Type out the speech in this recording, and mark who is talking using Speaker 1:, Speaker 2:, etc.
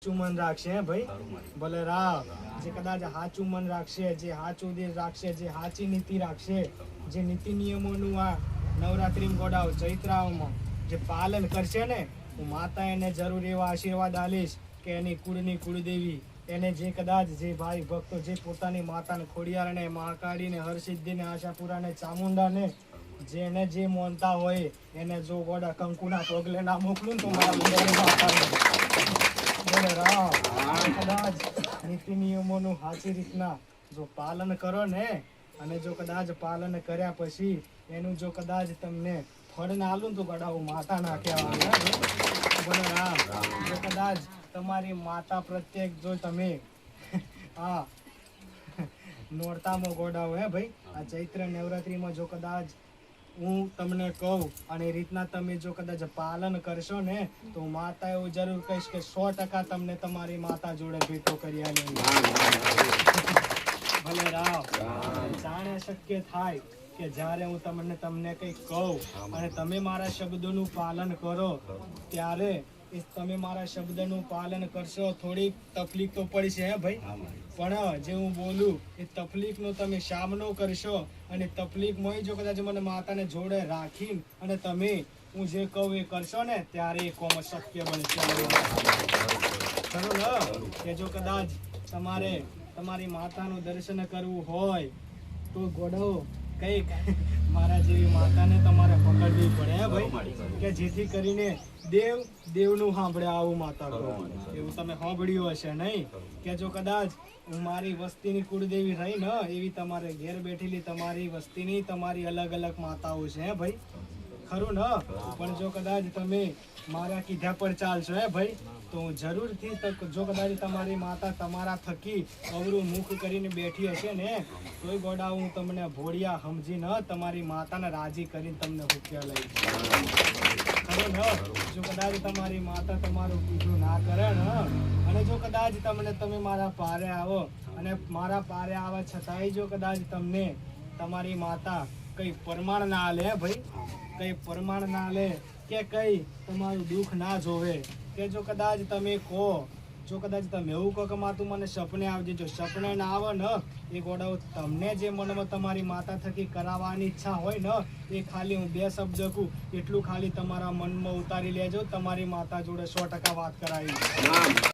Speaker 1: સાચું મન રાખશે હે ભાઈ ભલે રાવ જે કદાચ સાચું મન રાખશે, જે સાચું દિલ રાખશે, જે સાચી નીતિ રાખશે, જે નીતિ નિયમોનું આ નવરાત્રી ગોડાવ ચૈત્રાઓમાં જે પાલન કરશે ને, હું માતા એને જરૂર એવા આશીર્વાદ આલીશ કે એની કુળની કુળદેવી એને જે કદાચ જે ભાઈ ભક્તો જે પોતાની માતાને ખોડિયારને મહાકાળીને હરસિદ્ધિને આશાપુરાને ચામુંડાને જેને જે માનતા હોય એને જો ગોડા કંકુના પગલે ના મોકલું તો મારા કદાચ નીતિ નિયમોનું સાચી રીતના જો પાલન કરો ને, અને જો કદાચ પાલન કર્યા પછી એનું જો કદાચ તમને ફળ ના આલું તો ગોડા હું માતા ના કહેવાય. જો કદાચ તમારી માતા પ્રત્યેક જો તમે હા નોરતામાં ગોડાઓ હે ભાઈ આ ચૈત્ર નવરાત્રીમાં જો કદાચ હું તમને કહું અને એ રીતના તમે જો કદાચ પાલન કરશો ને તો માતા એવું જરૂર કહીશ કે 100% તમને તમારી માતા જોડે ભેટો કરી આલે. ભલે રાવ જાણે શક્ય થાય કે જ્યારે હું તમને કંઈક કહું અને તમે મારા શબ્દોનું પાલન કરો ત્યારે તમે મારા શબ્દનું પાલન કરશો. થોડીક તકલીફ તો પડશે હે ભાઈ, પણ જે હું બોલું એ તકલીફનો તમે સામનો કરશો અને તકલીફમાં જો કદાચ મને માતાને જોડે રાખી અને તમે હું જે કહું એ કરશો ને ત્યારે એ કોમ શક્ય બનશે. ખરું ને કે જો કદાચ તમારે તમારી માતાનું દર્શન કરવું હોય તો ગોડો કઈક મારા જેવી માતાને તમારે પકડવી પડે હે ભાઈ, કે જેથી કરીને દેવનું સાંભળે આવું માતા કહો. એવું તમે સાંભળ્યું હશે નહીં કે જો કદાચ મારી વસ્તીની કુળદેવી રહી ને એવી તમારે ઘેર બેઠેલી તમારી વસ્તીની તમારી અલગ અલગ માતાઓ છે હે ભાઈ. ખરું ને પણ જો કદાચ તમે મારા કીધા પર ચાલશો હે ભાઈ તો જરૂરથી જો કદાચ તમારી માતા તમારા થકી અવરું મુખ કરીને બેઠી હશે ને તોય ગોડા હું તમને ભોળિયા સમજી ન તમારી માતાને રાજી કરીને તમને હુક્યા લઈશ. ખરું ને જો કદાચ તમારી માતા તમારું કીધું ના કરે ને અને જો કદાચ તમે મારા પારે આવો અને મારા પારે આવવા છતાંય જો કદાચ તમને તમારી માતા કઈ પ્રમાણ ના લે ભાઈ, કઈ પ્રમાણ ના લે કે કઈ તમારું દુઃખ ના જોવે કે જો કદાચ તમે કહો જો કદાચ તમે એવું કહો કે માતું મને સપને આવજે, જો સપને ના આવે ને એ ગોડાઓ તમને જે મનમાં તમારી માતા થકી કરાવવાની ઈચ્છા હોય ને એ ખાલી હું 2 શબ્દ કહું એટલું ખાલી તમારા મનમાં ઉતારી લેજો, તમારી માતા જોડે 100% વાત કરાવી.